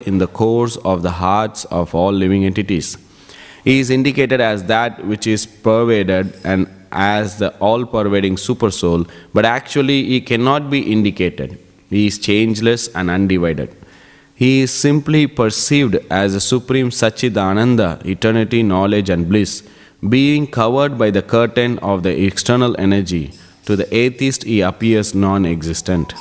in the cores of the hearts of all living entities. He is indicated as that which is pervaded and as the all-pervading supersoul, but actually he cannot be indicated. He is changeless and undivided. He is simply perceived as a supreme Satchidananda, eternity, knowledge and bliss, being covered by the curtain of the external energy. To the atheist he appears non-existent.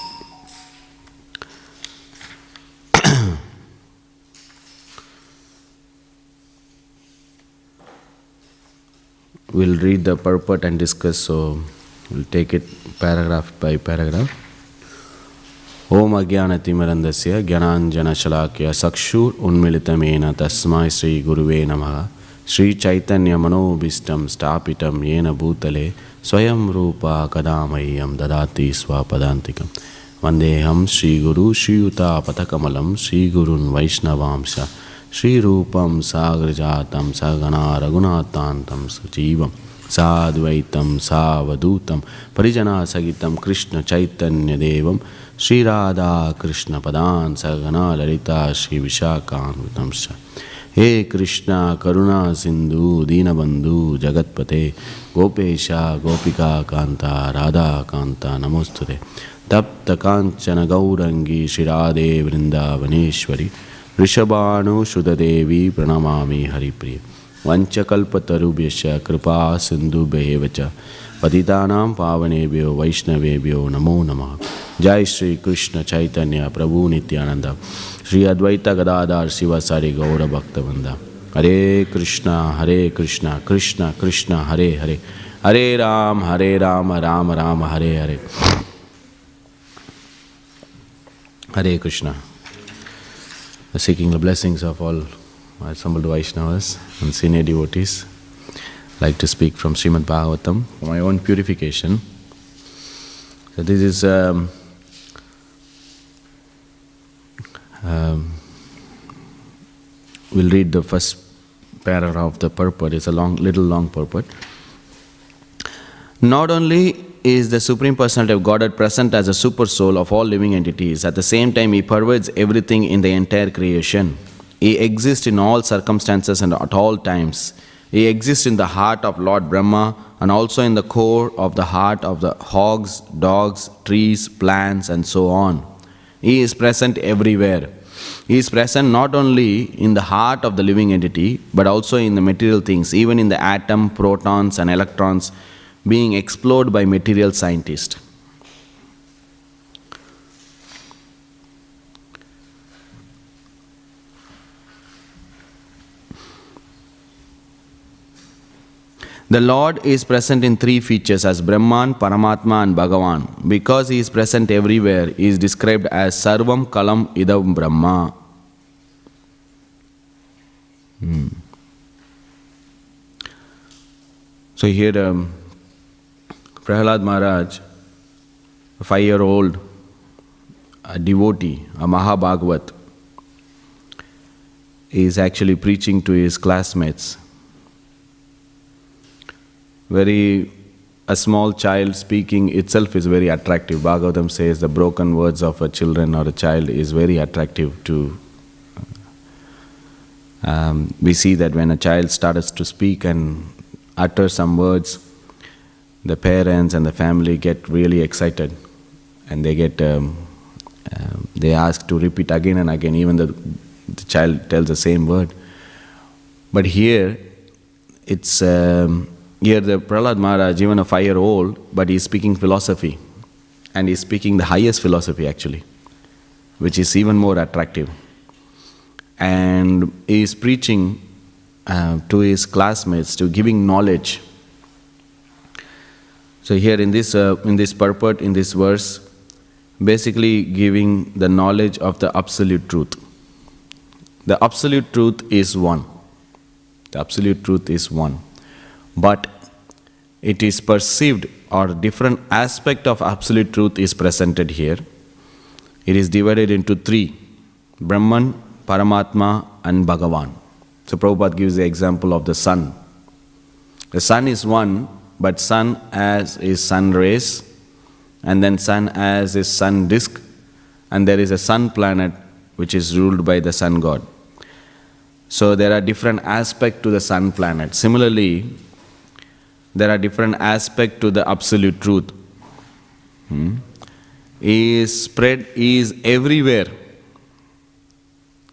We'll read the purport and discuss, so we'll take it paragraph by paragraph. Om Ajnanatimirandasya Jnananjana Shalakya Sakshur Unmilitamena Tasmai Sri Guruve Namaha Sri Chaitanya Manobhistam Stapitam Yena Bhutale Swayam Rupa Kadamayam Dadati Swapadantikam Vandeham Sri Guru Sri Yuta Patakamalam Sri Gurun Vaishnavamsha Sri Rupam Sagrajatam Sagana Raghunathantam Sajivam Sadvaitam Savadutam Parijana Sagitam Krishna Chaitanya Devam Sri Radha Krishna Padan Sagana Lalita Sri Vishakhan Vitamsha He Krishna Karuna Sindhu Dinabandhu Jagatpate Gopesha Gopika Kanta Radha Kanta Namostude Tapta Kanchana Gaurangi Shri Radhe Vrindavaneshwari Rishabhanu Shudadevi Pranamami Haripriya Vanchakalpatarubhyasya Kripa Sindhu Behevacha Patitanam Pavanebhyo Vaishnavebhyo Namo Namah Jai Shri Krishna Chaitanya Prabhu Nityananda Shri Advaita Gadadhar Sivasari Gaura Bhaktivinoda Hare Krishna Krishna Krishna Hare Hare Hare Ram Ram Ram Hare Hare Hare Krishna. Seeking the blessings of all assembled Vaishnavas and senior devotees, I'd like to speak from Śrīmad Bhāgavatam for my own purification. So this is we'll read the first paragraph of the purport. It's a little long purport. Not only is the Supreme Personality of Godhead present as a super soul of all living entities, at the same time he pervades everything in the entire creation. He exists in all circumstances and at all times. He exists in the heart of Lord Brahma and also in the core of the heart of the hogs, dogs, trees, plants and so on. He is present everywhere. He is present not only in the heart of the living entity, but also in the material things, even in the atom, protons and electrons being explored by material scientists. The Lord is present in three features as Brahman, Paramatma and Bhagavan. Because he is present everywhere, he is described as Sarvam Kalam Idam Brahma. So here Prahlad Maharaj, a 5-year-old, a devotee, a Mahabhagavat, is actually preaching to his classmates. A small child speaking itself is very attractive. Bhagavatam says the broken words of a children or a child is very attractive to. We see that when a child starts to speak and utter some words, the parents and the family get really excited, and they ask to repeat again and again, even the child tells the same word. But here, here the Prahlad Maharaj, even a 5-year-old, but he's speaking philosophy, and he's speaking the highest philosophy actually, which is even more attractive. And he is preaching to his classmates, to giving knowledge. So here in this purport, in this verse, basically giving the knowledge of the absolute truth. The absolute truth is one. The absolute truth is one. But it is perceived, or different aspect of absolute truth is presented here. It is divided into three: Brahman, Paramatma and Bhagavan. So Prabhupada gives the example of the sun. The sun is one, but sun as is sun rays, and then sun as is sun disk, and there is a sun planet which is ruled by the sun god. So there are different aspects to the sun planet. Similarly, there are different aspects to the absolute truth. He is everywhere.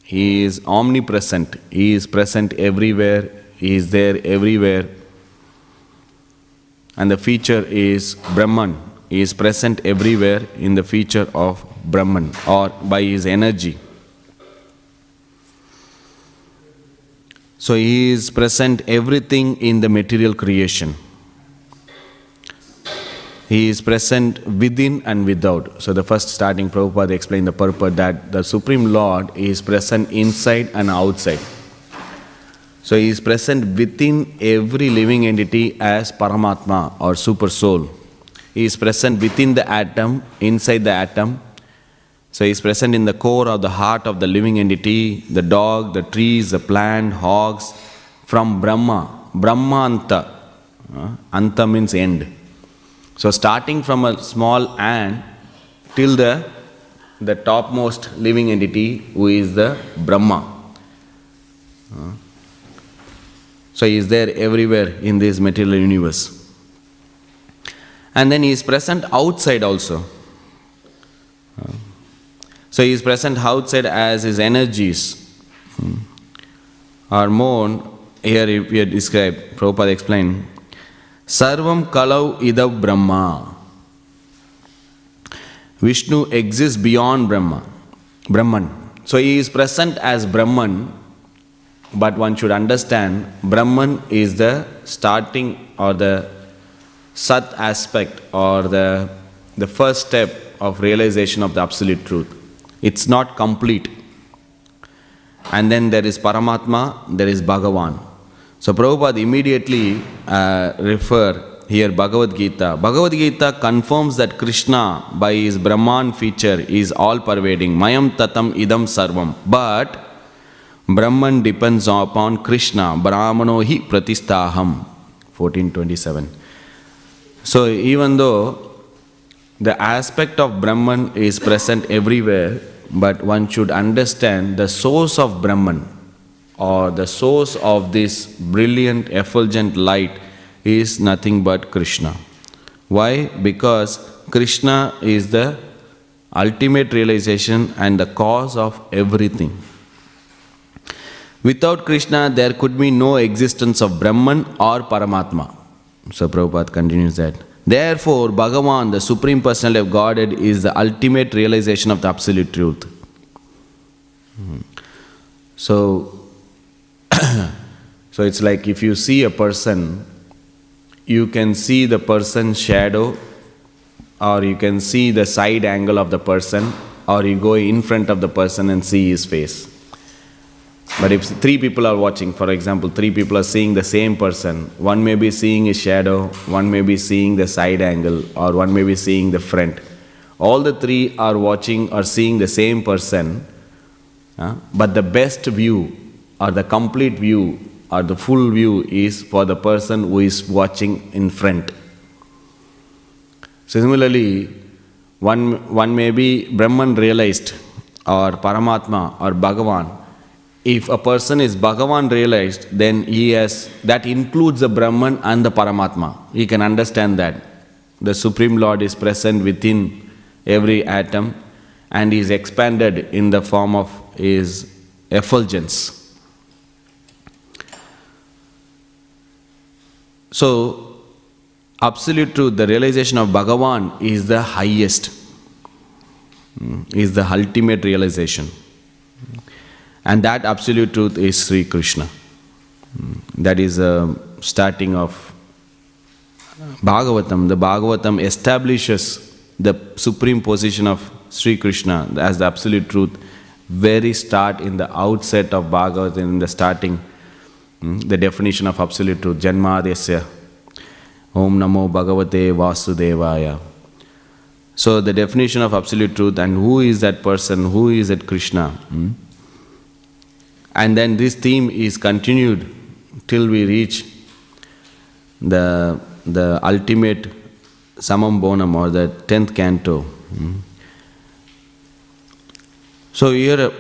He is omnipresent. He is present everywhere. He is there everywhere. And the feature is Brahman. He is present everywhere in the feature of Brahman or by his energy. So he is present everything in the material creation. He is present within and without. So the first starting Prabhupada explained the purport that the Supreme Lord is present inside and outside. So he is present within every living entity as Paramatma or Super Soul. He is present within the atom, inside the atom. So he is present in the core of the heart of the living entity, the dog, the trees, the plant, hogs, from Brahma. Brahmanta. Anta means end. So starting from a small ant till the topmost living entity who is the Brahma. So he is there everywhere in this material universe. And then he is present outside also. So he is present outside as his energies are more, here we have described, Prabhupada explained, Sarvam Kalau Idav Brahma. Vishnu exists beyond Brahman. So he is present as Brahman, but one should understand Brahman is the starting or the Sat aspect or the first step of realization of the absolute truth. It's not complete. And then there is Paramatma, there is Bhagavan. So Prabhupada immediately refer here Bhagavad Gita. Bhagavad Gita confirms that Krishna by his Brahman feature is all-pervading. Mayam tatam idam sarvam. But Brahman depends upon Krishna. Brahmano hi pratistaham. 1427. So even though the aspect of Brahman is present everywhere, but one should understand the source of Brahman or the source of this brilliant effulgent light is nothing but Krishna. Why? Because Krishna is the ultimate realization and the cause of everything. Without Krishna, there could be no existence of Brahman or Paramatma. So Prabhupada continues that. Therefore, Bhagavan, the Supreme Personality of Godhead, is the ultimate realization of the absolute truth. So it's like if you see a person, you can see the person's shadow, or you can see the side angle of the person, or you go in front of the person and see his face. But if three people are watching, for example, three people are seeing the same person, one may be seeing his shadow, one may be seeing the side angle, or one may be seeing the front. All the three are watching or seeing the same person, but the best view or the complete view or the full view is for the person who is watching in front. Similarly, one may be Brahman realized or Paramatma or Bhagavan. If a person is Bhagavan realized, then that includes the Brahman and the Paramatma. He can understand that the Supreme Lord is present within every atom and is expanded in the form of his effulgence. So, absolute truth, the realization of Bhagavan is the highest, is the ultimate realization. And that absolute truth is Sri Krishna. That is the starting of Bhagavatam. The Bhagavatam establishes the supreme position of Sri Krishna as the absolute truth. Very start in the outset of Bhagavatam, in the starting, the definition of absolute truth. Janmadesya. Om Namo Bhagavate Vasudevaya. So the definition of absolute truth and who is that person, who is that Krishna. And then this theme is continued till we reach the ultimate Samam Bonam or the 10th canto. So here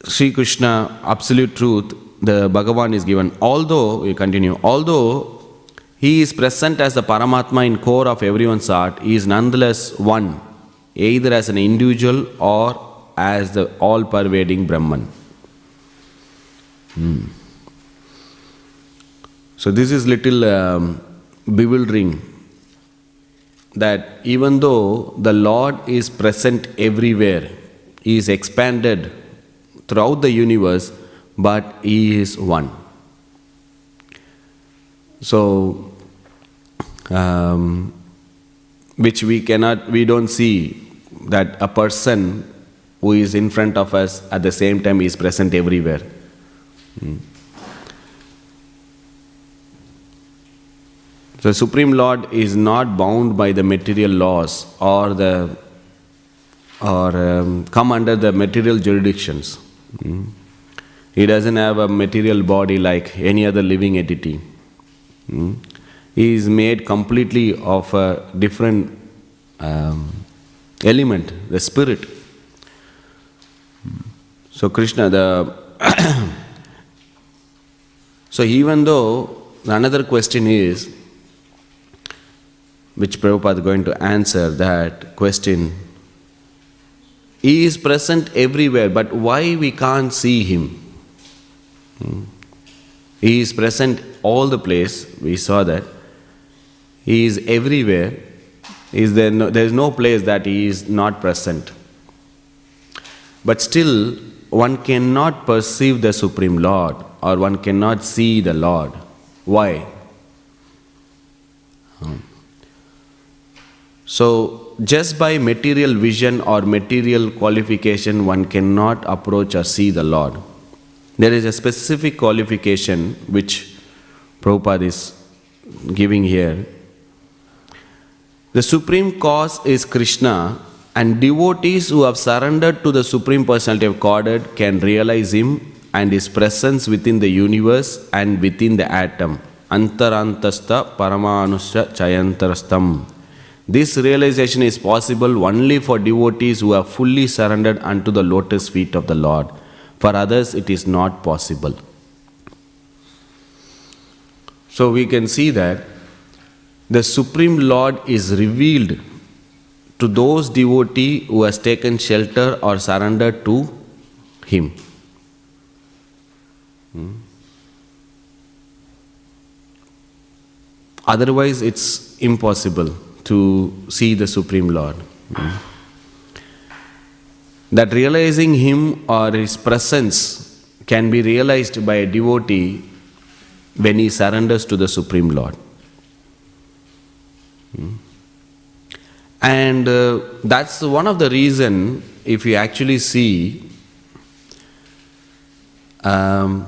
Sri Krishna, absolute truth, the Bhagavan is given. Although, we continue, although he is present as the Paramatma in core of everyone's heart, he is nonetheless one, either as an individual or as the all-pervading Brahman. So this is little bewildering, that even though the Lord is present everywhere, he is expanded throughout the universe, but he is one. So, which we don't see that a person who is in front of us at the same time is present everywhere. The Supreme Lord is not bound by the material laws or come under the material jurisdictions. He doesn't have a material body like any other living entity. He is made completely of a different element, the spirit. So Krishna, so even though another question is, which Prabhupada is going to answer that question, he is present everywhere, but why we can't see him? He is present all the place, we saw that. He is everywhere. There is no place that he is not present. But still, one cannot perceive the Supreme Lord, or one cannot see the Lord. Why? So, just by material vision or material qualification, one cannot approach or see the Lord. There is a specific qualification which Prabhupada is giving here. The Supreme Cause is Krishna, and devotees who have surrendered to the Supreme Personality of Godhead can realize Him and His presence within the universe and within the atom. Antarantasta Paramanusha Chayantarastam. This realization is possible only for devotees who have fully surrendered unto the lotus feet of the Lord. For others, it is not possible. So we can see that the Supreme Lord is revealed to those devotees who has taken shelter or surrendered to Him. Otherwise, it's impossible to see the Supreme Lord. That realizing Him or His presence can be realized by a devotee when he surrenders to the Supreme Lord. And that's one of the reasons, if you actually see the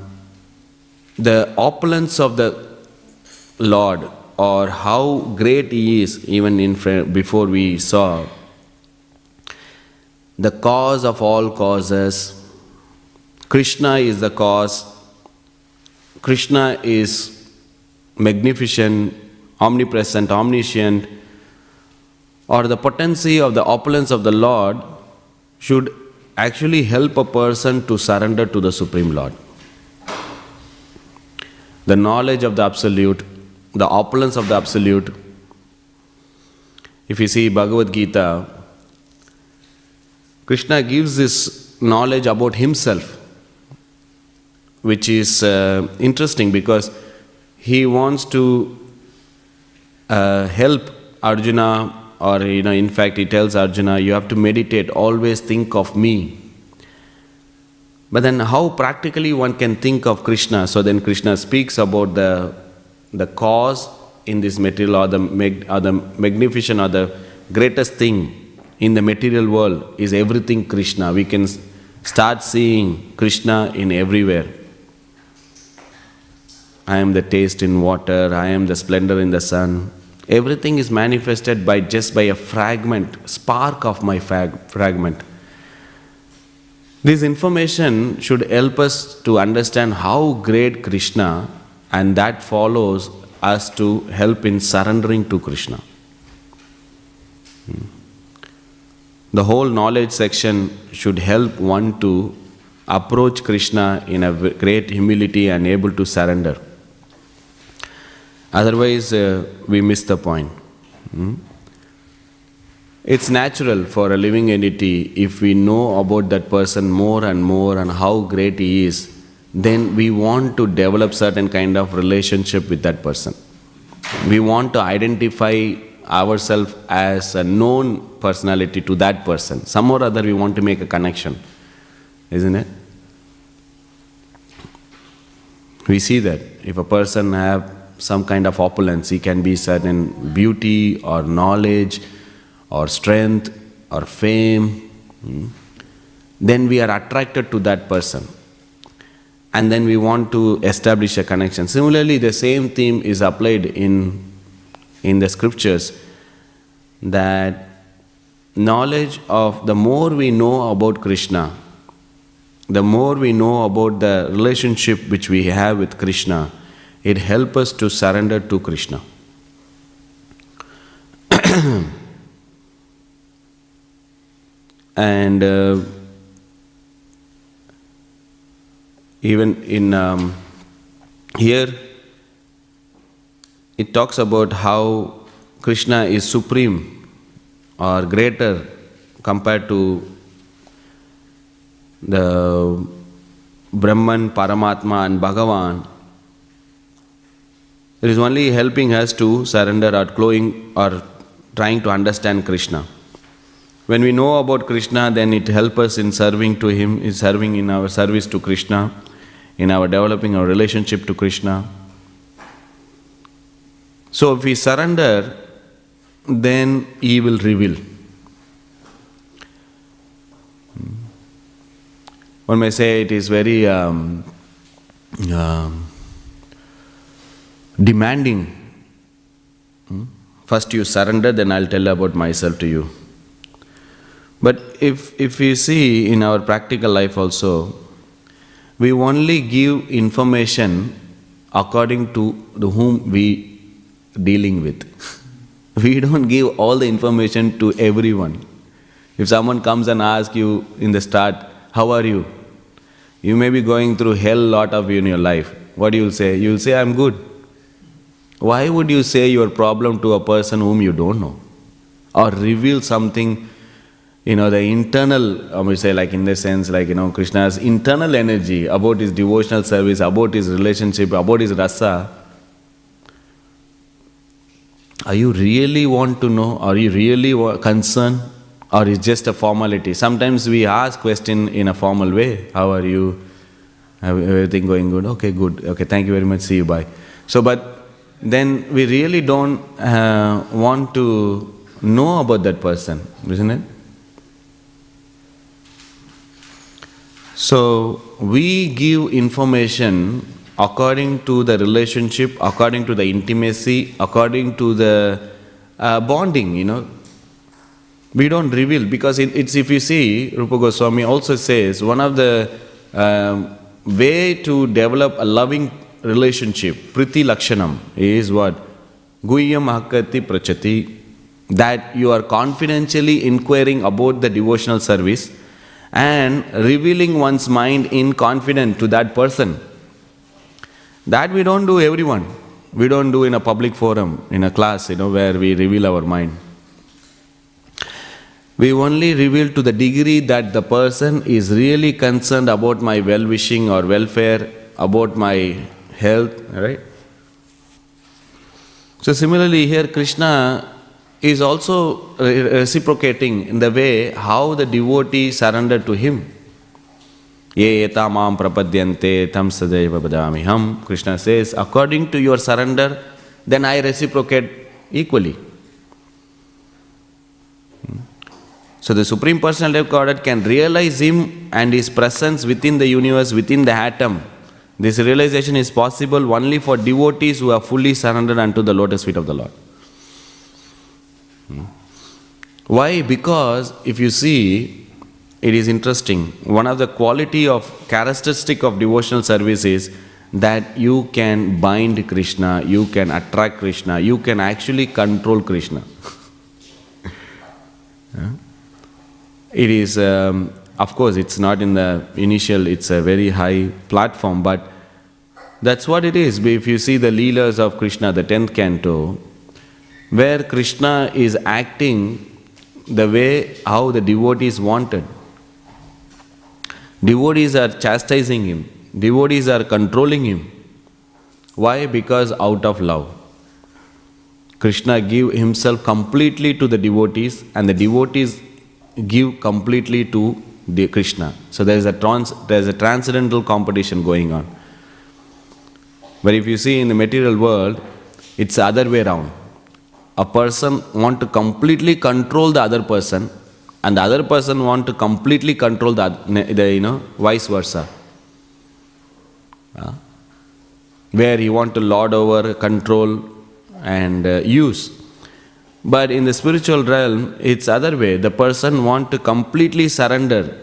opulence of the Lord, or how great He is, even before we saw the cause of all causes. Krishna is the cause. Krishna is magnificent, omnipresent, omniscient, or the potency of the opulence of the Lord should actually help a person to surrender to the Supreme Lord. The knowledge of the Absolute, the opulence of the Absolute. If you see Bhagavad Gita, Krishna gives this knowledge about Himself, which is interesting because He wants to help Arjuna, or in fact He tells Arjuna, you have to meditate, always think of me. But then how practically one can think of Krishna? So then Krishna speaks about the cause in this material, or the magnificent, or the greatest thing in the material world is everything Krishna. We can start seeing Krishna in everywhere. I am the taste in water, I am the splendor in the sun. Everything is manifested just by a fragment, spark of my fragment. This information should help us to understand how great Krishna, and that follows us to help in surrendering to Krishna. The whole knowledge section should help one to approach Krishna in a great humility and able to surrender. Otherwise, we miss the point. It's natural for a living entity, if we know about that person more and how great he is, then we want to develop certain kind of relationship with that person. We want to identify ourselves as a known personality to that person. Some or other we want to make a connection, isn't it? We see that if a person have some kind of opulence, he can be certain beauty or knowledge or strength or fame, then we are attracted to that person. And then we want to establish a connection. Similarly, the same theme is applied in the scriptures, that knowledge of the more we know about Krishna, the more we know about the relationship which we have with Krishna, it helps us to surrender to Krishna. And even in here, it talks about how Krishna is supreme or greater compared to the Brahman, Paramatma and Bhagavan. It is only helping us to surrender or trying to understand Krishna. When we know about Krishna, then it helps us in serving to Him, in serving in our service to Krishna, in our developing our relationship to Krishna. So if we surrender, then He will reveal. One may say it is very demanding. First you surrender, then I'll tell about myself to you. But if we see in our practical life also, we only give information according to whom we dealing with. We don't give all the information to everyone. If someone comes and asks you in the start, how are you? You may be going through hell lot of in your life. What do you say? You will say, I'm good. Why would you say your problem to a person whom you don't know? Or reveal something, the internal, I would say like in the sense like, Krishna's internal energy about his devotional service, about his relationship, about his rasa. Are you really want to know? Are you really concerned? Or is just a formality? Sometimes we ask question in a formal way. How are you? Everything going good? Okay, good. Okay, thank you very much. See you, bye. So, but then we really don't want to know about that person, isn't it? So, we give information according to the relationship, according to the intimacy, according to the bonding, We don't reveal, because it's if you see, Rupa Goswami also says, one of the way to develop a loving relationship, priti lakshanam, is what? Guhyam hakati prachati, that you are confidentially inquiring about the devotional service and revealing one's mind in confidence to that person. That we don't do everyone. We don't do in a public forum, in a class, where we reveal our mind. We only reveal to the degree that the person is really concerned about my well-wishing or welfare, about my health, right? So similarly here Krishna is also reciprocating in the way how the devotee surrender to him. Ye eta mam prapadyante tam sadaiva badamiham. Krishna says, according to your surrender, then I reciprocate equally. So the Supreme Personality of Godhead can realize Him and His presence within the universe, within the atom. This realization is possible only for devotees who are fully surrendered unto the lotus feet of the Lord. Why? Because if you see, it is interesting. One of the characteristic of devotional service is that you can bind Krishna, you can attract Krishna, you can actually control Krishna. It is Of course, it's not in the initial, it's a very high platform, but that's what it is. If you see the Leelas of Krishna, the 10th canto, where Krishna is acting the way how the devotees wanted. Devotees are chastising him. Devotees are controlling him. Why? Because out of love. Krishna give himself completely to the devotees and the devotees give completely to the Krishna. So there is a transcendental competition going on. But if you see in the material world, it's the other way around. A person want to completely control the other person and the other person want to completely control the vice versa. Where he want to lord over, control and use. But in the spiritual realm, it's other way. The person want to completely surrender.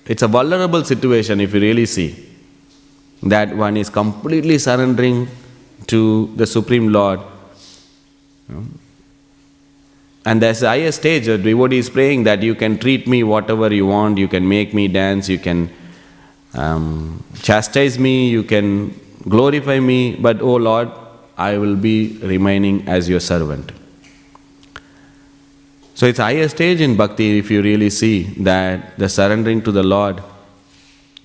It's a vulnerable situation if you really see. That one is completely surrendering to the Supreme Lord. And there's the highest stage, a devotee is praying that you can treat me whatever you want, you can make me dance, you can chastise me, you can glorify me, but oh Lord, I will be remaining as your servant. So it's highest stage in bhakti if you really see that the surrendering to the Lord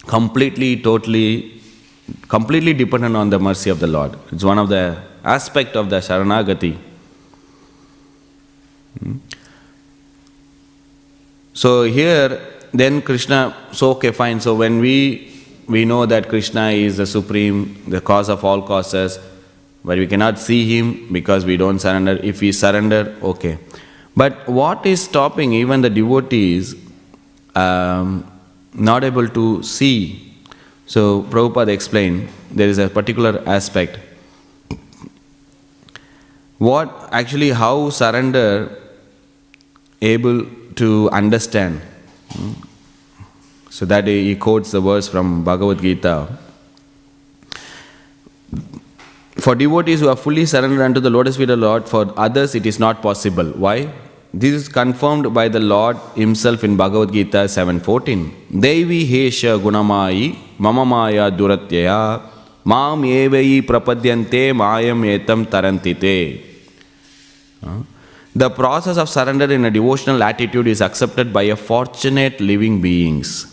completely dependent on the mercy of the Lord. It's one of the aspect of the Sharanagati. So here, then Krishna, so okay fine, so when we know that Krishna is the supreme, the cause of all causes, but we cannot see him because we don't surrender. If we surrender, okay. But what is stopping even the devotees not able to see? So Prabhupada explained, there is a particular aspect. What actually, how surrender able to understand. So that he quotes the verse from Bhagavad Gita. For devotees who are fully surrendered unto the lotus feet of the Lord, for others it is not possible. Why? This is confirmed by the Lord himself in Bhagavad Gita 7:14. Devi hesha gunamai mama maya duratyaya mam evai prapadyante mayam etam tarantite. The process of surrender in a devotional attitude is accepted by a fortunate living beings.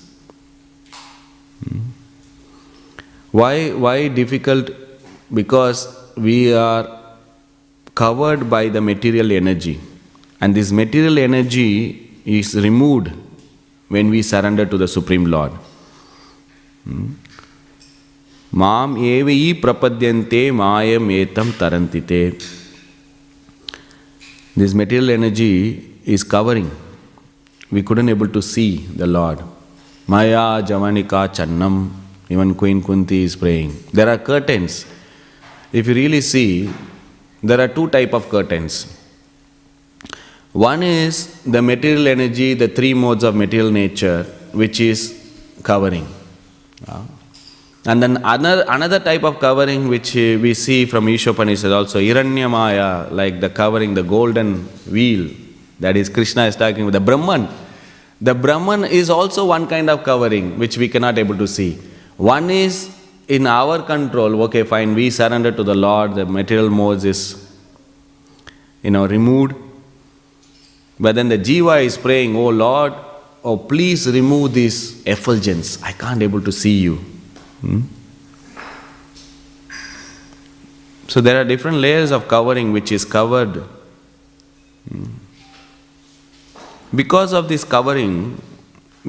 Why difficult? Because we are covered by the material energy. And this material energy is removed when we surrender to the Supreme Lord. Mam evai prapadyante mayam etam tarantite. This material energy is covering. We couldn't able to see the Lord. Maya Javanika Channam. Even Queen Kunti is praying. There are curtains. If you really see, there are two types of curtains. One is the material energy, the three modes of material nature, which is covering. And then another type of covering which we see from Ishopanishad also, Hiranyamaya, like the covering, the golden wheel, that is Krishna is talking with the Brahman. The Brahman is also one kind of covering which we cannot able to see. One is in our control, okay fine, we surrender to the Lord, the material modes is removed. But then the Jiva is praying, oh Lord, oh please remove this effulgence, I can't able to see you. So there are different layers of covering which is covered. Because of this covering,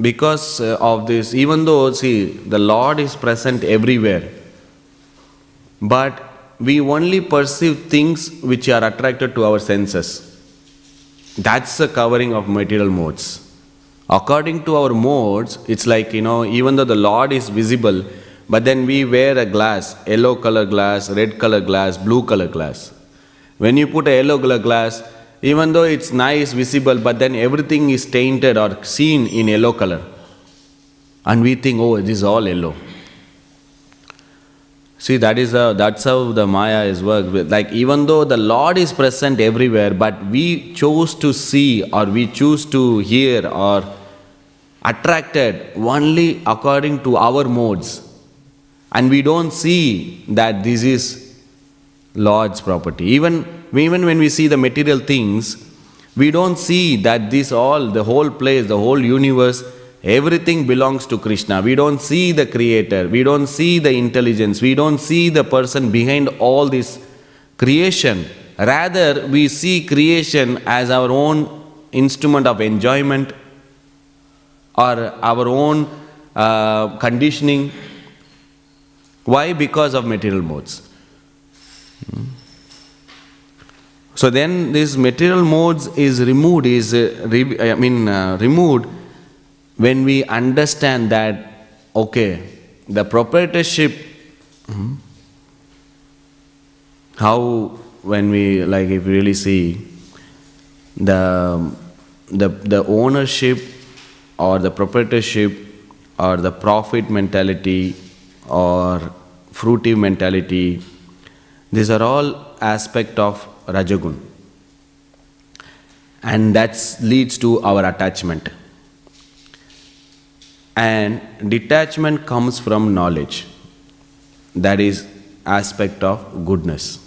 because of this, even though, see, the Lord is present everywhere, but we only perceive things which are attracted to our senses. That's the covering of material modes. According to our modes, it's like, even though the Lord is visible, but then we wear a glass, yellow color glass, red color glass, blue color glass. When you put a yellow color glass, even though it's nice, visible, but then everything is tainted or seen in yellow color. And we think, oh, this is all yellow. See, that's how the Maya is worked. Like, even though the Lord is present everywhere, but we choose to see or we choose to hear or attracted only according to our modes. And we don't see that this is Lord's property. Even when we see the material things, we don't see that the whole place, the whole universe, everything belongs to Krishna. We don't see the creator. We don't see the intelligence. We don't see the person behind all this creation. Rather, we see creation as our own instrument of enjoyment or our own conditioning. Why? Because of material modes. So then this material modes is removed, removed when we understand that, okay, the proprietorship, how when we, like if you really see, the ownership or the proprietorship or the profit mentality or fruitive mentality, these are all aspects of Rajagun. And that leads to our attachment. And detachment comes from knowledge. That is aspect of goodness.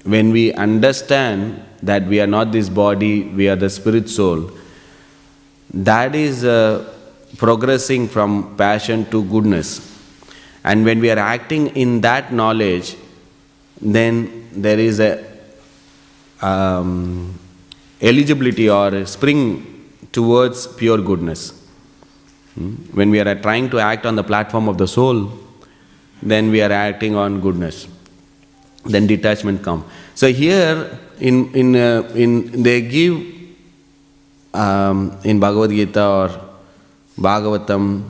When we understand that we are not this body, we are the spirit soul, that is progressing from passion to goodness. And when we are acting in that knowledge, then there is a eligibility or a spring towards pure goodness. When we are trying to act on the platform of the soul, then we are acting on goodness. Then detachment comes. So here, they give in Bhagavad Gita or Bhagavatam,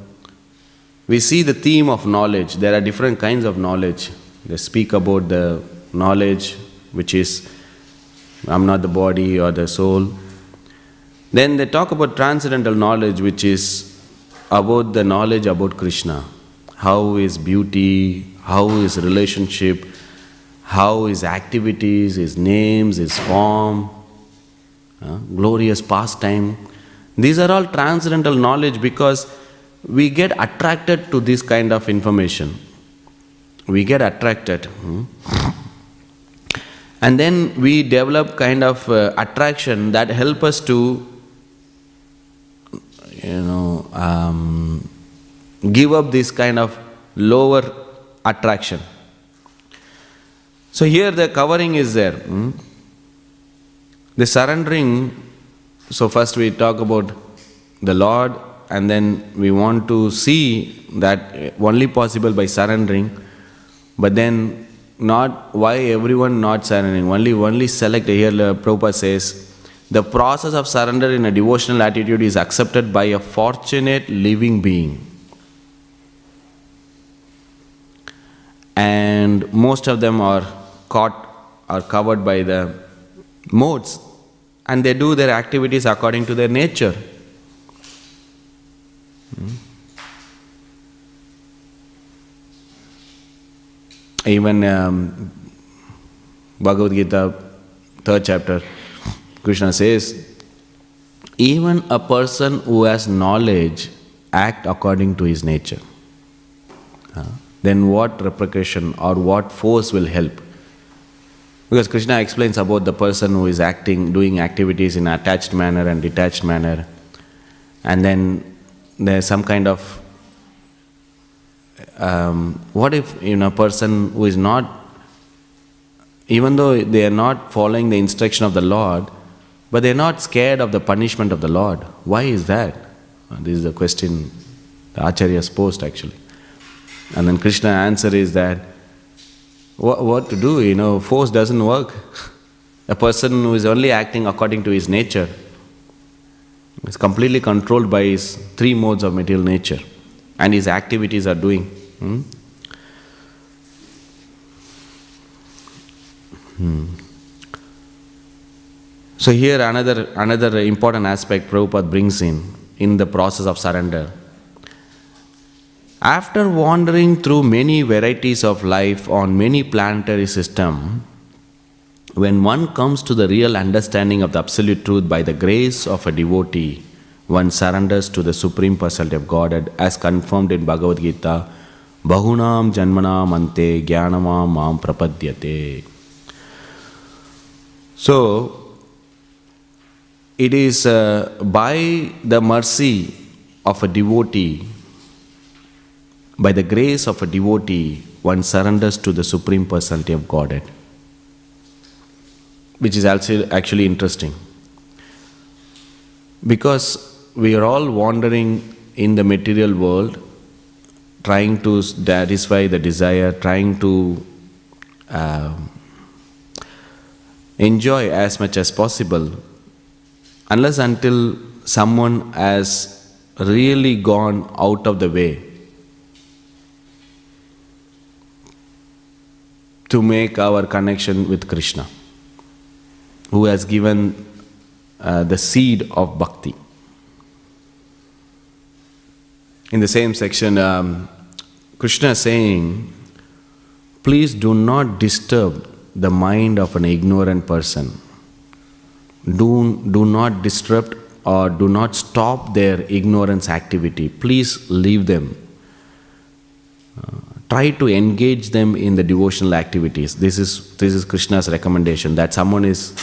we see the theme of knowledge. There are different kinds of knowledge. They speak about the knowledge which is, I'm not the body or the soul. Then they talk about transcendental knowledge, which is about the knowledge about Krishna. How is beauty, how is relationship, how is activities, his names, his form, glorious pastime. These are all transcendental knowledge because we get attracted to this kind of information. We get attracted. And then we develop kind of attraction that help us to, give up this kind of lower attraction. So here the covering is there. The surrendering, so first we talk about the Lord, and then we want to see that only possible by surrendering, but then not why everyone not surrendering, only select. Here Prabhupada says, the process of surrender in a devotional attitude is accepted by a fortunate living being. And most of them are covered by the modes, and they do their activities according to their nature. Even Bhagavad Gita, 3rd chapter, Krishna says, even a person who has knowledge act according to his nature. Then what repercussion or what force will help? Because Krishna explains about the person who is doing activities in attached manner and detached manner. And then there's some kind of, what if a person who is not, even though they are not following the instruction of the Lord, but they are not scared of the punishment of the Lord. Why is that? This is the question the Acharya posed actually. And then Krishna's answer is that, what to do? Force doesn't work. A person who is only acting according to his nature is completely controlled by his 3 modes of material nature, and his activities are doing. So here another important aspect Prabhupada brings in the process of surrender. After wandering through many varieties of life on many planetary systems, when one comes to the real understanding of the absolute truth by the grace of a devotee, one surrenders to the Supreme Personality of Godhead as confirmed in Bhagavad Gita, Bahunam Janmanam Ante Jnanamam Mam Prapadyate. So, it is by the mercy of a devotee, by the grace of a devotee, one surrenders to the Supreme Personality of Godhead. Which is also actually interesting. Because we are all wandering in the material world, trying to satisfy the desire, trying to enjoy as much as possible, unless until someone has really gone out of the way to make our connection with Krishna, who has given the seed of bhakti. In the same section, Krishna is saying, please do not disturb the mind of an ignorant person. Do not disrupt or do not stop their ignorance activity. Please leave them. Try to engage them in the devotional activities. This is Krishna's recommendation, that someone is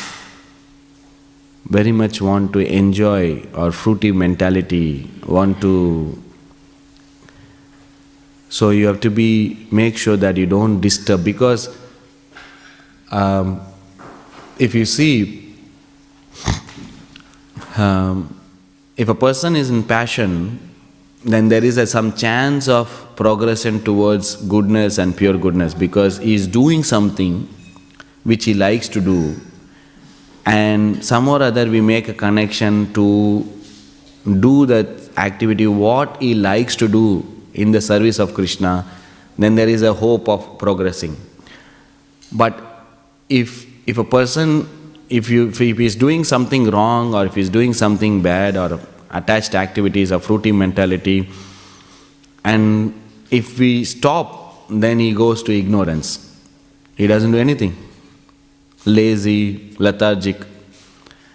very much want to enjoy or fruity mentality, so you have to make sure that you don't disturb, because if you see, if a person is in passion, then there is some chance of progression towards goodness and pure goodness, because he is doing something which he likes to do, and some or other we make a connection to do that activity what he likes to do in the service of Krishna, then there is a hope of progressing. But if a person, if he is doing something wrong, or if he is doing something bad, or attached activities or fruity mentality, and if we stop, then he goes to ignorance. He doesn't do anything. Lazy, lethargic.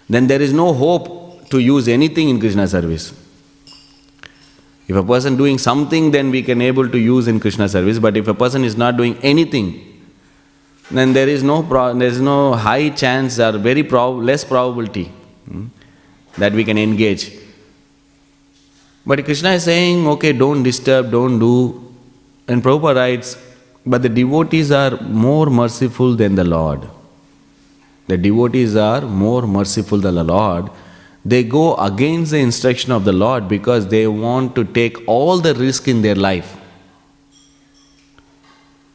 Then there is no hope to use anything in Krishna service. If a person doing something, then we can able to use in Krishna service. But if a person is not doing anything, then there is no high chance or very less probability that we can engage. But Krishna is saying, okay, don't disturb, don't do. And Prabhupada writes, but the devotees are more merciful than the Lord. The devotees are more merciful than the Lord. They go against the instruction of the Lord because they want to take all the risk in their life.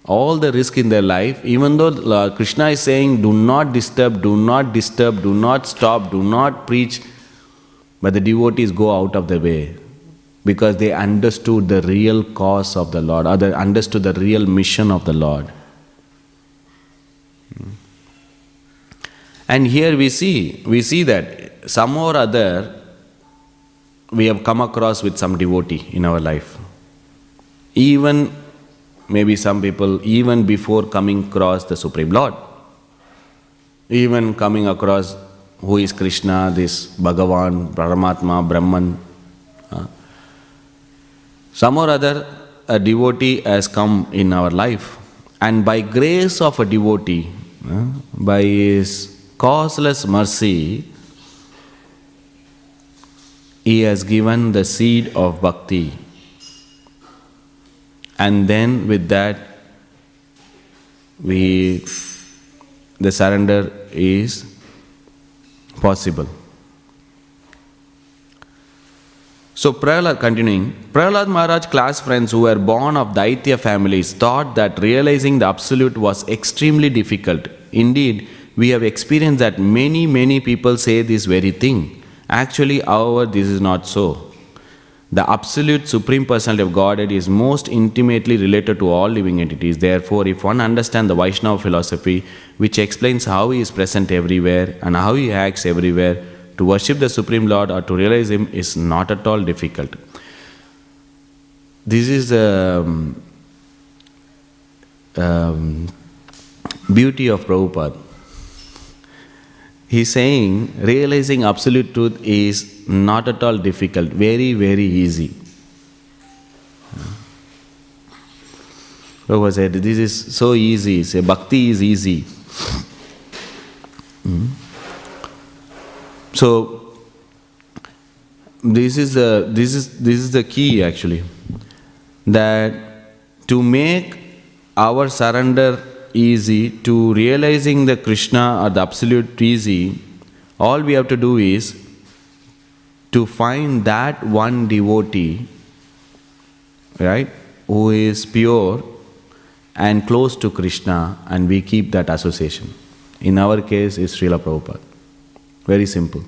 All the risk in their life, even though Krishna is saying, do not disturb, do not stop, do not preach, but the devotees go out of the way because they understood the real cause of the Lord, or they understood the real mission of the Lord. And here we see that some or other we have come across with some devotee in our life. Even maybe some people, even before coming across the Supreme Lord, even coming across who is Krishna, this Bhagavan, Paramatma, Brahman, some or other a devotee has come in our life, and by grace of a devotee, by his causeless mercy, he has given the seed of bhakti. And then with that, the surrender is possible. So Prahlad, continuing, Prahlad Maharaj's class friends who were born of Daitya families thought that realizing the Absolute was extremely difficult. Indeed, we have experienced that many people say this very thing. Actually, however, this is not so. The Absolute Supreme Personality of Godhead is most intimately related to all living entities. Therefore, if one understands the Vaishnava philosophy, which explains how he is present everywhere and how he acts everywhere, to worship the Supreme Lord or to realize Him is not at all difficult. This is the beauty of Prabhupada. He's saying realizing absolute truth is not at all difficult, very, very easy. Prabhupada said, this is so easy. Say, bhakti is easy. So, this is the key actually. That to make our surrender easy, to realizing the Krishna or the absolute easy, all we have to do is to find that one devotee, right, who is pure and close to Krishna, and we keep that association. In our case, it's Srila Prabhupada. Very simple.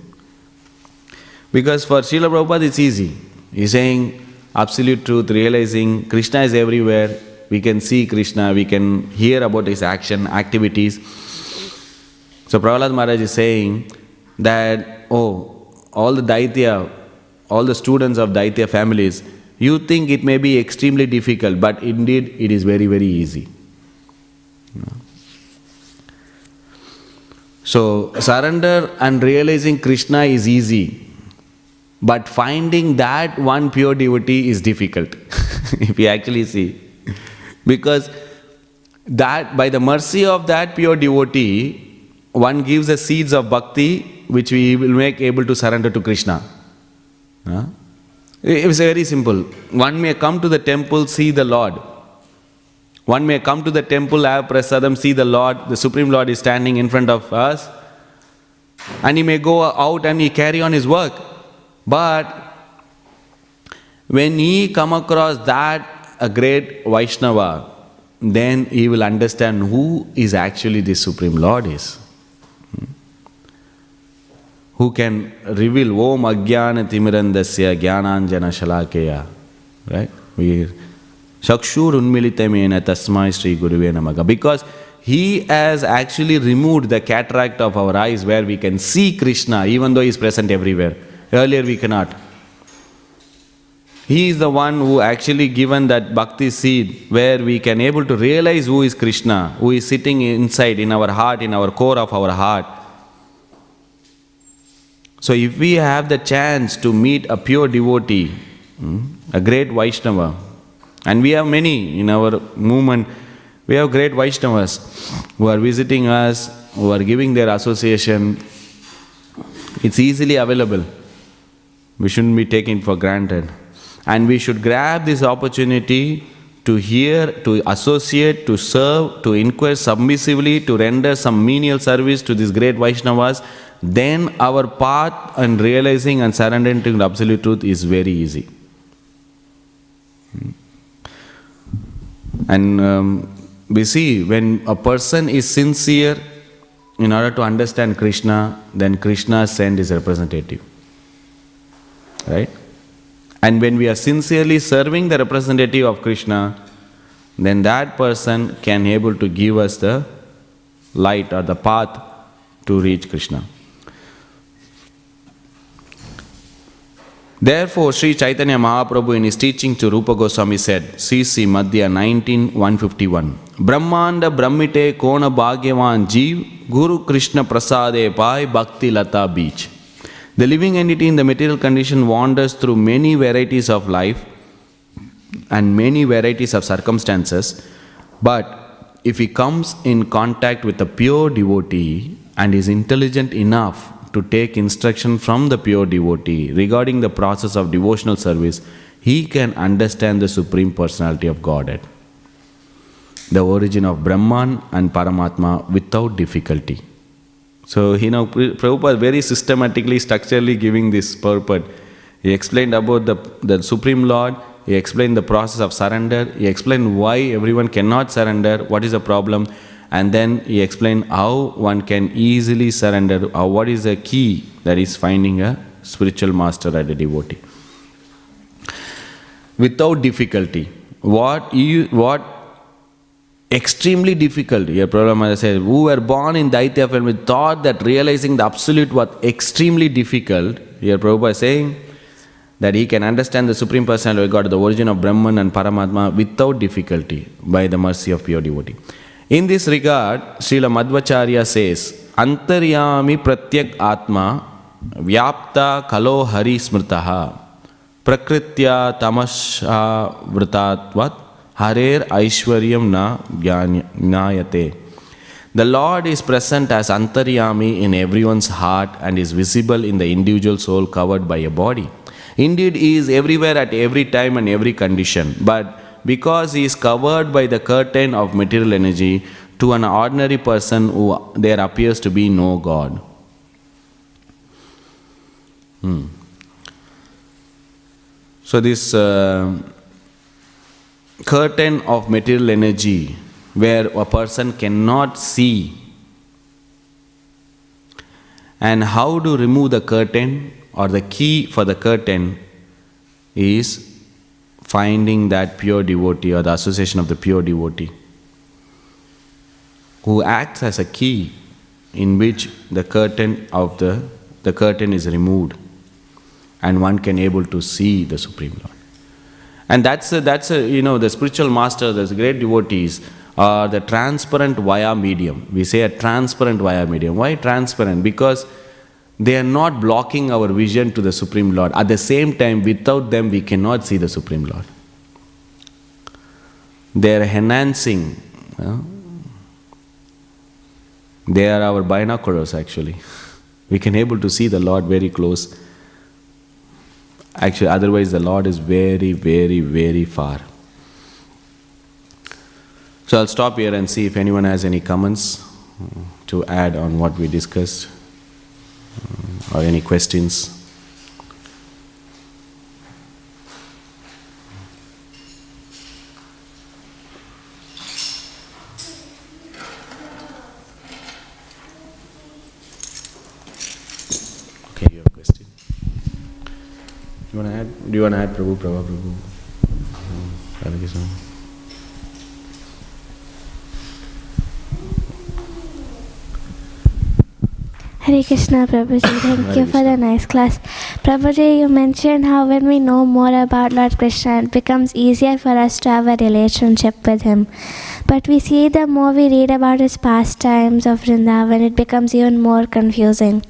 Because for Srila Prabhupada, it's easy. He's saying absolute truth, realizing Krishna is everywhere. We can see Krishna, we can hear about his action, activities. So Prahlad Maharaj is saying that, all the Daitya, all the students of Daitya families, you think it may be extremely difficult, but indeed it is very, very easy. So surrender and realizing Krishna is easy, but finding that one pure devotee is difficult, if you actually see. Because that by the mercy of that pure devotee, one gives the seeds of bhakti which we will make able to surrender to Krishna. It's very simple. One may come to the temple, see the Lord. One may come to the temple, have prasadam, see the Lord. The Supreme Lord is standing in front of us. And he may go out and he carry on his work. But when he come across that a great Vaishnava, then he will understand who is actually the Supreme Lord is. Who can reveal Om Ajnana Timirandasya Jnananjana Shalakeya. Right? Shakshur Unmilitamena Tasmai Sri Guruve Namaga. Because he has actually removed the cataract of our eyes where we can see Krishna even though he is present everywhere. Earlier we cannot. He is the one who actually given that bhakti seed where we can able to realize who is Krishna, who is sitting inside in our heart, in our core of our heart. So if we have the chance to meet a pure devotee, a great Vaishnava, and we have many in our movement, we have great Vaishnavas who are visiting us, who are giving their association. It's easily available. We shouldn't be taking for granted. And we should grab this opportunity to hear, to associate, to serve, to inquire submissively, to render some menial service to these great Vaishnavas. Then our path and realizing and surrendering to the absolute truth is very easy. And we see when a person is sincere in order to understand Krishna, then Krishna sends his representative. Right? And when we are sincerely serving the representative of Krishna, then that person can able to give us the light or the path to reach Krishna. Therefore, Sri Chaitanya Mahaprabhu in his teaching to Rupa Goswami said, CC Madhya 19:151, Brahmanda Brahmite Kona Bhagyavan Jeev Guru Krishna Prasade Pai Bhakti Lata Beach. The living entity in the material condition wanders through many varieties of life and many varieties of circumstances, but if he comes in contact with a pure devotee and is intelligent enough to take instruction from the pure devotee regarding the process of devotional service, he can understand the Supreme Personality of Godhead, the origin of Brahman and Paramatma without difficulty. So, Prabhupada very systematically, structurally giving this purport. He explained about the Supreme Lord, he explained the process of surrender, he explained why everyone cannot surrender, what is the problem, and then he explained how one can easily surrender, what is the key that is finding a spiritual master and a devotee. Without difficulty. What extremely difficult. Here Prabhupada says, who were born in Daitya family thought that realizing the absolute was extremely difficult. Here Prabhupada is saying that he can understand the Supreme Personality of God, the origin of Brahman and Paramatma without difficulty by the mercy of pure devotee. In this regard, Srila Madhvacharya says, Antaryami pratyak atma vyapta kalo hari smrtaha prakritya tamasha vritatvat Hare aishwaryam na jnayate. The Lord is present as Antaryami in everyone's heart and is visible in the individual soul covered by a body. Indeed, He is everywhere at every time and every condition, but because He is covered by the curtain of material energy, to an ordinary person there appears to be no God. So this curtain of material energy where a person cannot see, and how to remove the curtain, or the key for the curtain is finding that pure devotee or the association of the pure devotee who acts as a key in which the curtain of the curtain is removed and one can able to see the Supreme Lord. And that's the spiritual master, the great devotees are the transparent via medium. We say a transparent via medium. Why transparent? Because they are not blocking our vision to the Supreme Lord. At the same time, without them, we cannot see the Supreme Lord. They are enhancing. They are our binoculars, actually. We can able to see the Lord very close. Actually, otherwise the Lord is very, very, very far. So I'll stop here and see if anyone has any comments to add on what we discussed, or any questions. Okay, you have a question? Do you want to add, Prabhu? Thank you so much. Hare Krishna, Prabhuji. Thank you for the nice class. Prabhuji, you mentioned how when we know more about Lord Krishna, it becomes easier for us to have a relationship with Him. But we see the more we read about His pastimes of Vrindavan, it becomes even more confusing.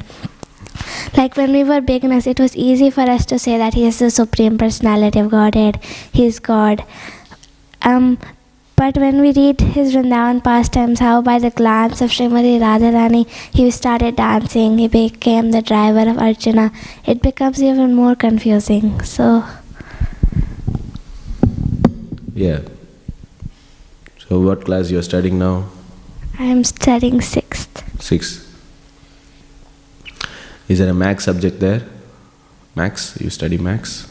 Like when we were beginners, it was easy for us to say that He is the Supreme Personality of Godhead, He is God. But when we read His Vrindavan pastimes, how by the glance of Srimati Radharani, He started dancing, He became the driver of Arjuna, it becomes even more confusing. So, yeah. So what class you are studying now? I am studying 6th. 6th. Is there a maths subject there? Maths? You study maths?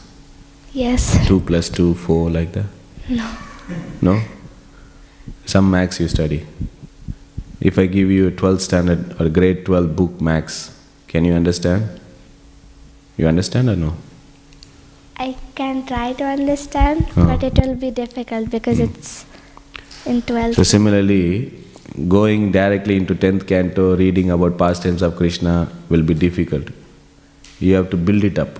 Yes. 2 plus 2, 4, like that? No. No? Some maths you study. If I give you a 12th standard or grade 12 book maths, can you understand? You understand or no? I can try to understand, but it will be difficult because it's in 12th. So similarly, going directly into 10th canto, reading about pastimes of Krishna will be difficult. You have to build it up.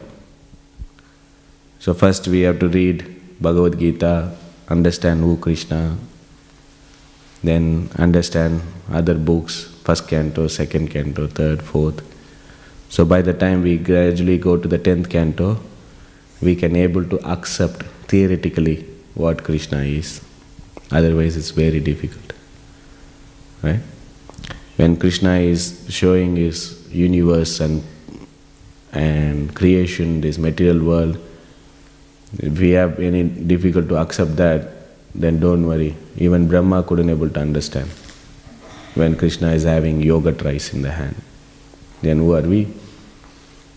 So first we have to read Bhagavad Gita, understand who Krishna, then understand other books, 1st canto, 2nd canto, 3rd, 4th. So by the time we gradually go to the 10th canto, we can able to accept theoretically what Krishna is. Otherwise it's very difficult. Right? When Krishna is showing His universe and creation, this material world, if we have any difficult to accept that, then don't worry. Even Brahma couldn't able to understand. When Krishna is having yogurt rice in the hand, then who are we?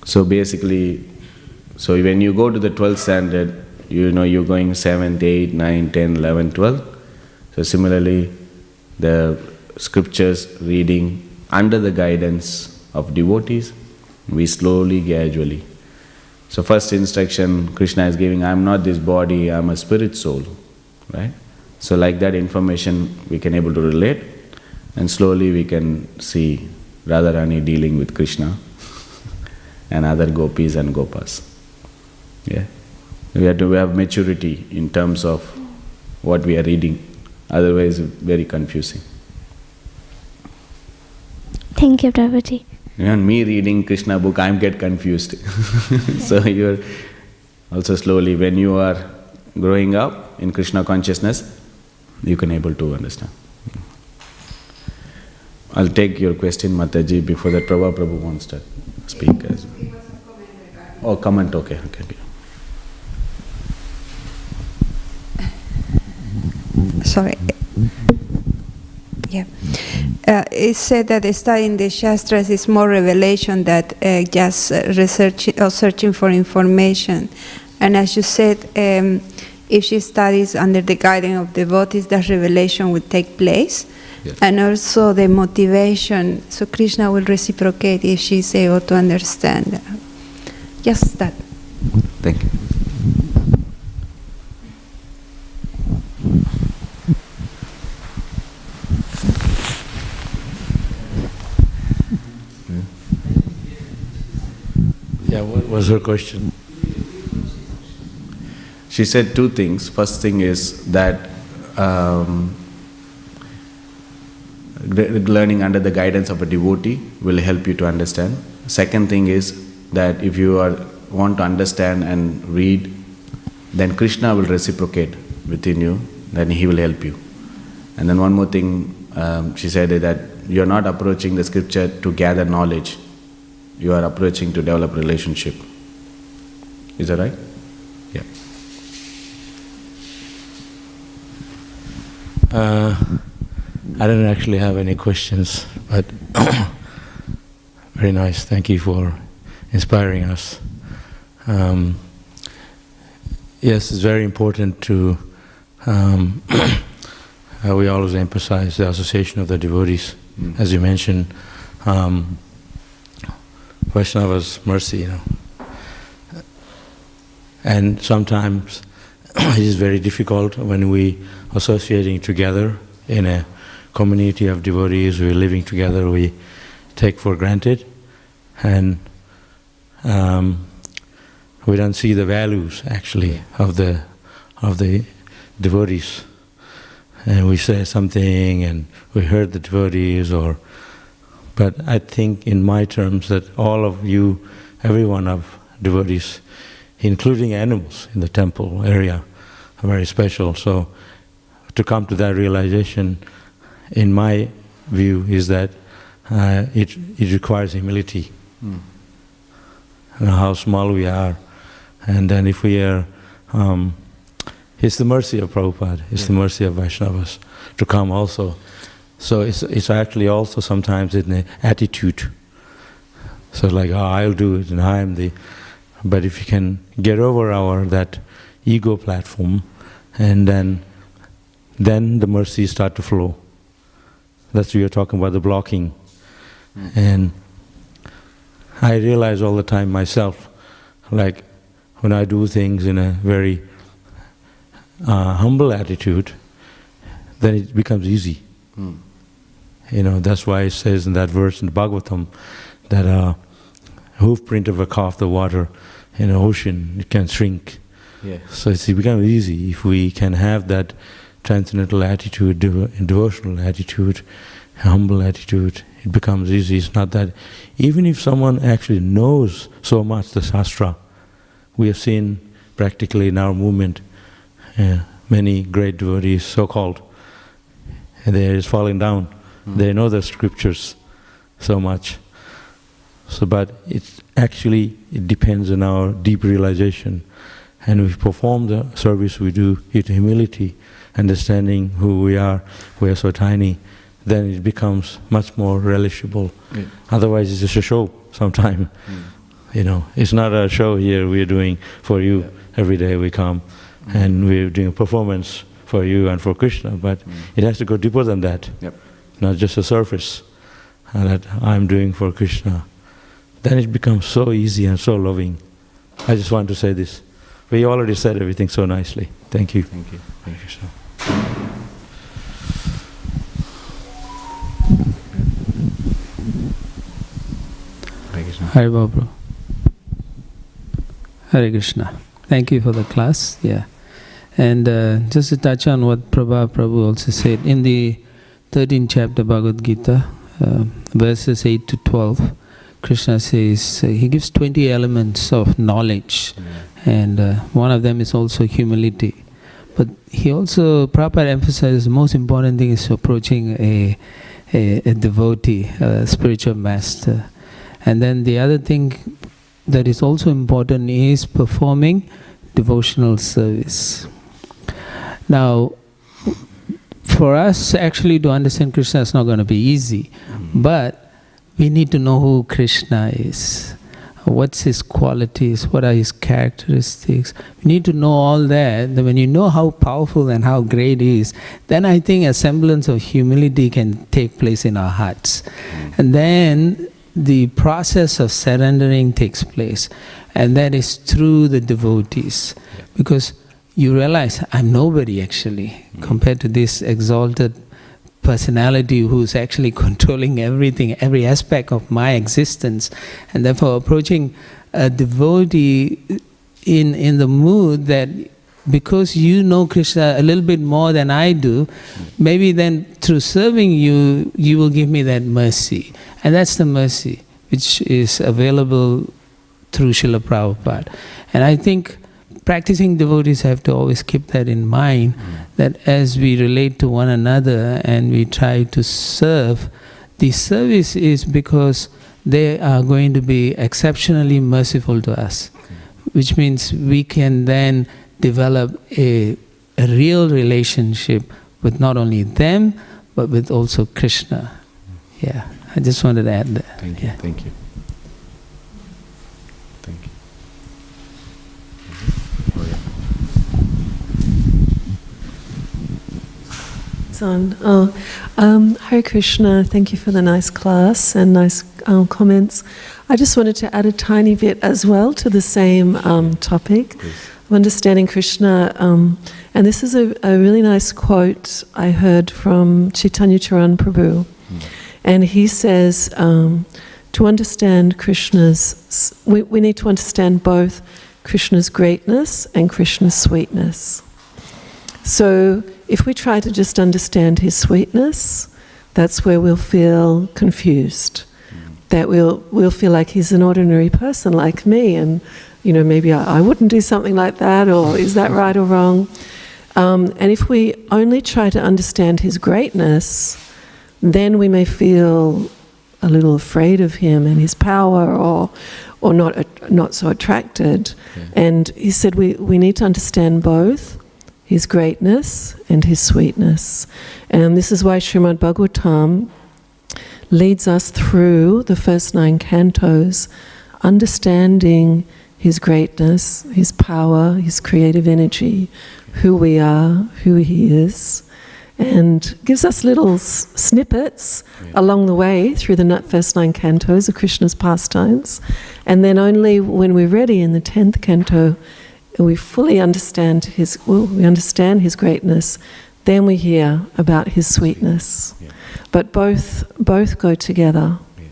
So basically, so when you go to the 12th standard, you're going 7th, 8th, 9th, 10th, 11th, 12th. So similarly, the scriptures reading under the guidance of devotees, we slowly, gradually. So first instruction Krishna is giving, I am not this body, I am a spirit soul. Right? So like that information we can able to relate, and slowly we can see Radharani dealing with Krishna and other gopis and gopas. Yeah. We have to have maturity in terms of what we are reading, otherwise very confusing. Thank you, Prabhuji. And me reading Krishna book, I get confused. So you're also slowly, when you are growing up in Krishna consciousness, you can able to understand. I'll take your question, Mataji. Before that, Prabhu wants to speak as well. Oh, comment, okay. Sorry. Yeah. It said that studying the Shastras is more revelation than just research or searching for information. And as you said, if she studies under the guidance of devotees, that revelation will take place. Yes. And also the motivation, so Krishna will reciprocate if she is able to understand. Just that. Thank you. Yeah, what was her question? She said two things. First thing is that learning under the guidance of a devotee will help you to understand. Second thing is that if you want to understand and read, then Krishna will reciprocate within you, then he will help you. And then one more thing, she said that you are not approaching the scripture to gather knowledge, you are approaching to develop relationship. Is that right? Yeah. I don't actually have any questions, but very nice. Thank you for inspiring us. Yes, it's very important to, we always emphasize the association of the devotees. As you mentioned, Vaishnava's mercy, And sometimes it is very difficult when we associating together in a community of devotees, we're living together, we take for granted, and we don't see the values actually of the devotees. And we say something and we hurt the devotees, but I think in my terms that all of you, every one of devotees, including animals in the temple area, are very special. So to come to that realization, in my view, is that it requires humility. How small we are, and then if we are, it's the mercy of Prabhupada, it's the mercy of Vaishnavas to come also. So it's actually also sometimes in the attitude. So like, I'll do it and I am the... But if you can get over that ego platform, and then the mercies start to flow. That's what you're talking about, the blocking. And I realize all the time myself, like when I do things in a very humble attitude, then it becomes easy. That's why it says in that verse in Bhagavatam that hoof print of a calf, the water in an ocean, it can shrink. Yeah. So it becomes easy if we can have that transcendental attitude, devotional attitude, humble attitude. It becomes easy. It's not that, even if someone actually knows so much the Shastra, we have seen practically in our movement many great devotees, so-called, and they are just falling down. They know the scriptures so much. So, but it depends on our deep realization. And we perform the service we do with humility, understanding who we are so tiny, then it becomes much more relishable. Yeah. Otherwise it's just a show sometime. It's not a show here we're doing for you. Yeah. Every day we come and we're doing a performance for you and for Krishna, but it has to go deeper than that. Yep. Not just a surface that I'm doing for Krishna. Then it becomes so easy and so loving. I just want to say this. We already said everything so nicely. Thank you. Thank you. Thank you, sir. Hare Baba. Hare Krishna. Thank you for the class. Yeah. And just to touch on what Prabhu also said, in the 13th chapter Bhagavad Gita, verses 8 to 12, Krishna says, he gives 20 elements of knowledge, and one of them is also humility. But he also, Prabhupada emphasizes the most important thing is approaching a devotee, a spiritual master. And then the other thing that is also important is performing devotional service. Now, for us actually to understand Krishna is not going to be easy, but we need to know who Krishna is. What's his qualities? What are his characteristics? We need to know all that. Then when you know how powerful and how great he is, then I think a semblance of humility can take place in our hearts. And then the process of surrendering takes place. And that is through the devotees. Because you realize, I'm nobody actually, compared to this exalted personality who's actually controlling everything, every aspect of my existence. And therefore approaching a devotee in the mood that because you know Krishna a little bit more than I do, maybe then through serving you, you will give me that mercy. And that's the mercy which is available through Srila Prabhupada. And I think practicing devotees have to always keep that in mind, that as we relate to one another and we try to serve, the service is because they are going to be exceptionally merciful to us, which means we can then develop a real relationship with not only them, but with also Krishna. Yeah, I just wanted to add that. Thank you, thank you. Thank you. It's on. Hare Krishna, thank you for the nice class and nice comments. I just wanted to add a tiny bit as well to the same topic of understanding Krishna. And this is a really nice quote I heard from Chaitanya Charan Prabhu. And he says, to understand Krishna's, we need to understand both Krishna's greatness and Krishna's sweetness. So if we try to just understand his sweetness, that's where we'll feel confused. That we'll feel like he's an ordinary person like me, and maybe I wouldn't do something like that, or is that right or wrong? And if we only try to understand his greatness, then we may feel a little afraid of him and his power, or not so attracted. Yeah. And he said we need to understand both his greatness and his sweetness. And this is why Śrīmad Bhāgavatam leads us through the first 9 cantos, understanding his greatness, his power, his creative energy, who we are, who he is, and gives us little snippets along the way through the first 9 cantos of Krishna's pastimes. And then only when we're ready in the 10th canto, we fully understand his greatness, then we hear about his sweetness. Yeah. But both go together. Yeah.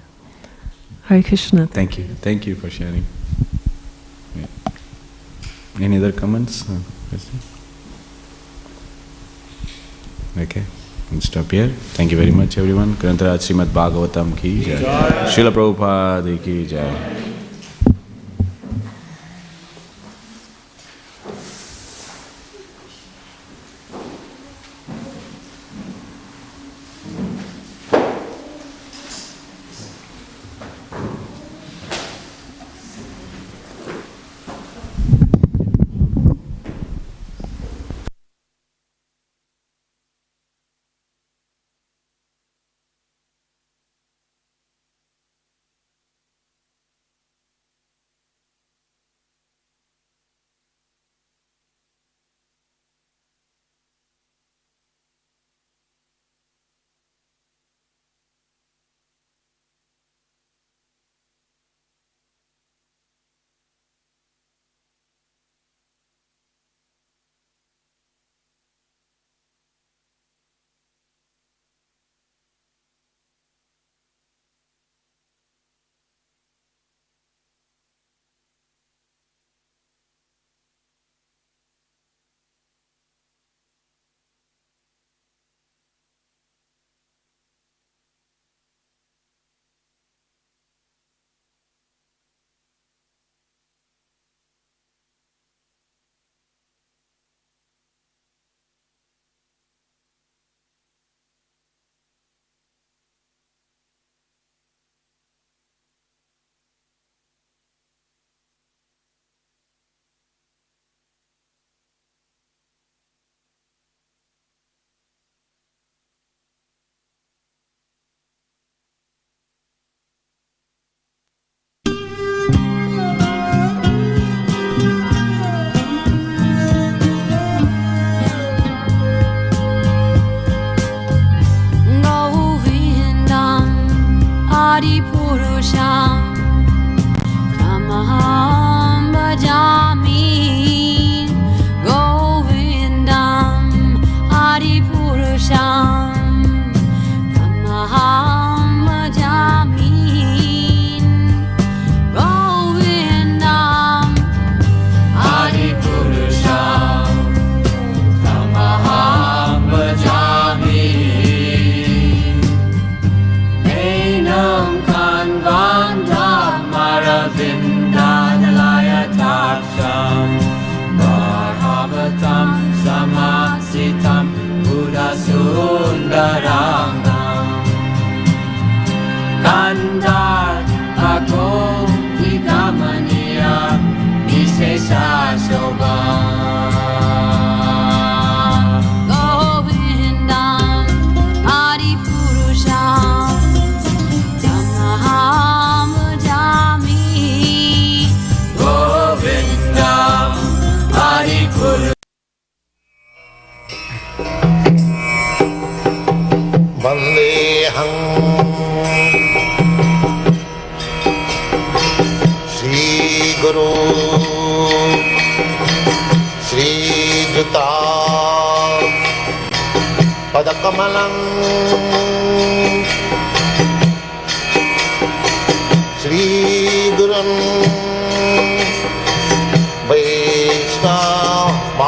Hare Krishna. Thank you for sharing. Yeah. Any other comments? Okay, we'll stop here. Thank you very much, everyone. Grantharaj Śrīmad Bhāgavatam ki jai. Srila Prabhupada ki jai. Purusham Tamaham Bhajami Govindam Adi Purusham Tamaham Bhajami Enam Kanvandam Maravindadalaya Taksham Bhāgavatam Samasitam Buddha Sundarangam Kandar Bhagom Higamaniya Vishesha Shobha Govindam Adi Purusham Tamaham Bhajami Govindam Adi Purusham Vandeham Shri Guru Shri Juta Padakamalam Shri Gurun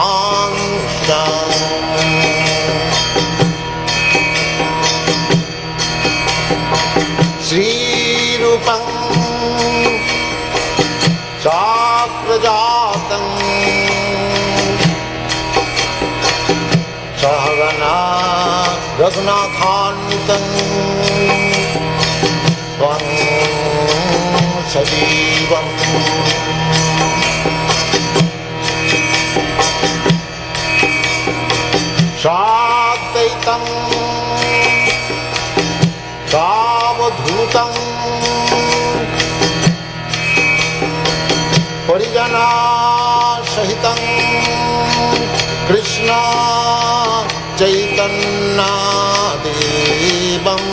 Vaishnavanstam Shri Rupam Chakrajatam Sahagana Raghunathantam Tvam Sajivam Shadvaitam Savadhutam Parijana Sahitam Krishna Chaitanya Devam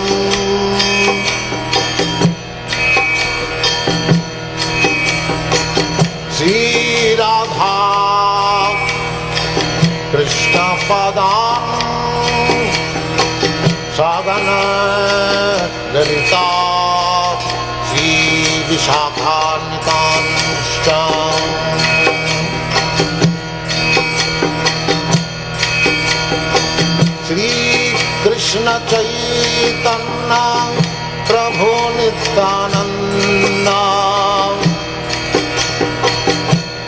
Sri Radha Krishna Padam Sagana Lalita Sri Vishakhanitanstam Sri Krishna Chaitanya Prabhu Nityananda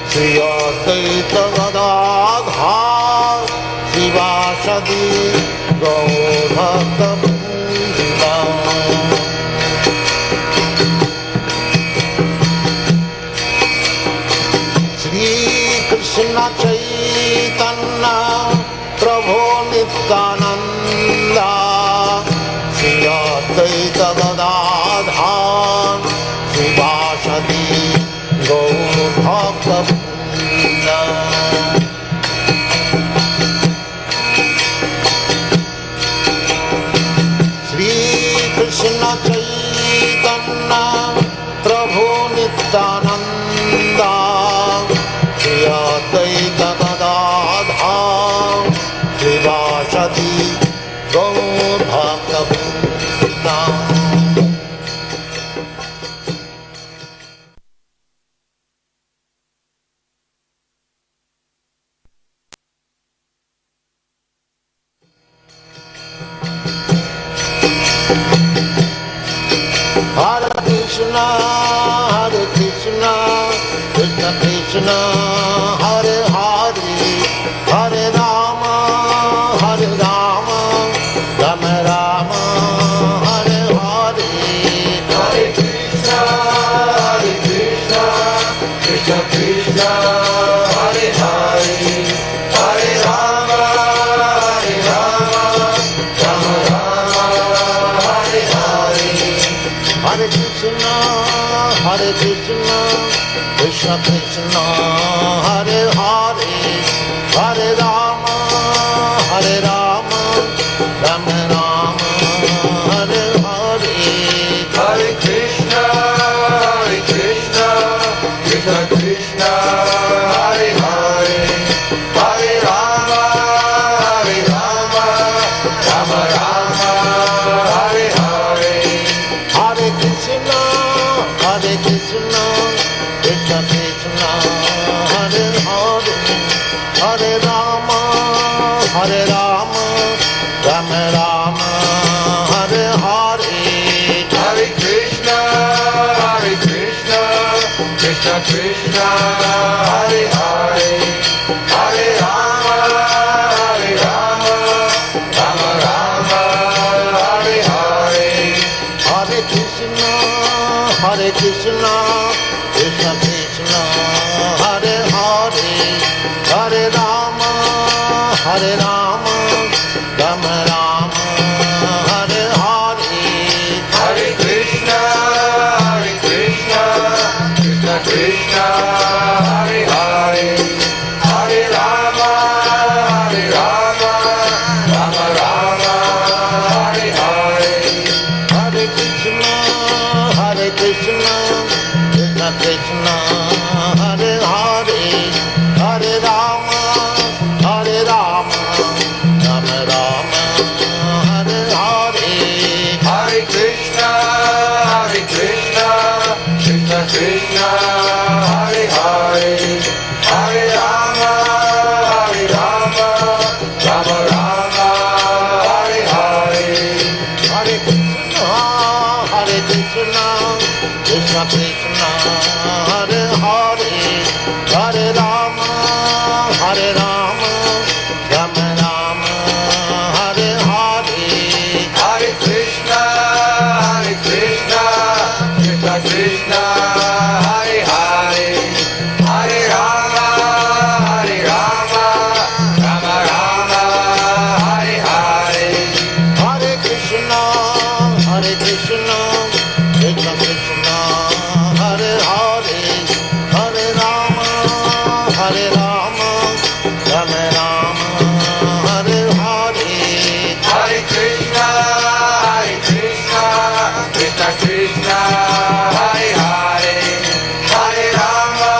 Sri Advaita Gadadhar Srivasadi Gaur-Bhakta-Vrinda Sri Krishna Chaitanya Prabhu Nityananda Sri Advaita Gadadhar Srivasadi Gaur-Bhakta-Vrinda Krishna Chaitanya Prabhu Nityananda Sri Advaita Gadadhar Srivasadi Gaur-Bhakta-Vrinda Hare Krishna, Krishna Krishna, Hare Hare, Hare Rama, Rama Rama, Hare Hare. Hare Krishna, Krishna Krishna, Hare Hare, Hare Rama, Rama Rama, Hare Hare. Hare Krishna, Krishna Krishna, Hare Hare, Hare Rama, Rama Rama, Hare Hare. Hare Krishna, Krishna Krishna, Hare Hare, Hare Rama, Rama Rama, Hare Hare, Hare Krishna, Krishna Krishna, Hare Hare, Hare Rama, Rama Rama, Hare Hare, Hare Krishna, Krishna Krishna, Hare Hare, Hare Rama, Rama Rama, Hare Hare, Hare Krishna, Krishna Krishna, Hare Hare, Hare Rama, Rama Rama, Hare Hare, Hare Krishna, Krishna Krishna, Hare Hare, Hare Rama, Rama Rama, Hare Hare, Hare Krishna, Krishna Krishna, Hare Hare, Hare Rama, Rama Rama, Hare Hare, Hare Krishna, Krishna Krishna, Hare Hare, Hare Rama, Rama Rama, Hare Hare, Hare Krishna, Krishna Krishna, Hare Hare, Hare Rama, Rama Rama, Hare Hare, Hare Krishna, Krishna Krishna, Hare Hare, Hare Rama, Rama Rama, Hare Hare, Hare Krishna, Krishna Krishna, Hare Hare, Hare Rama,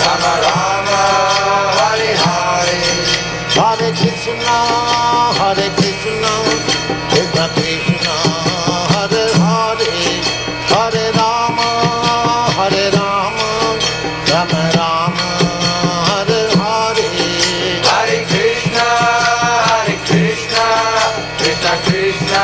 Rama Rama, Hare Hare, Hare Krishna, Krishna Krishna, Hare Hare, Hare Rama, Rama Rama, Hare Hare, Hare Krishna, Krishna Krishna,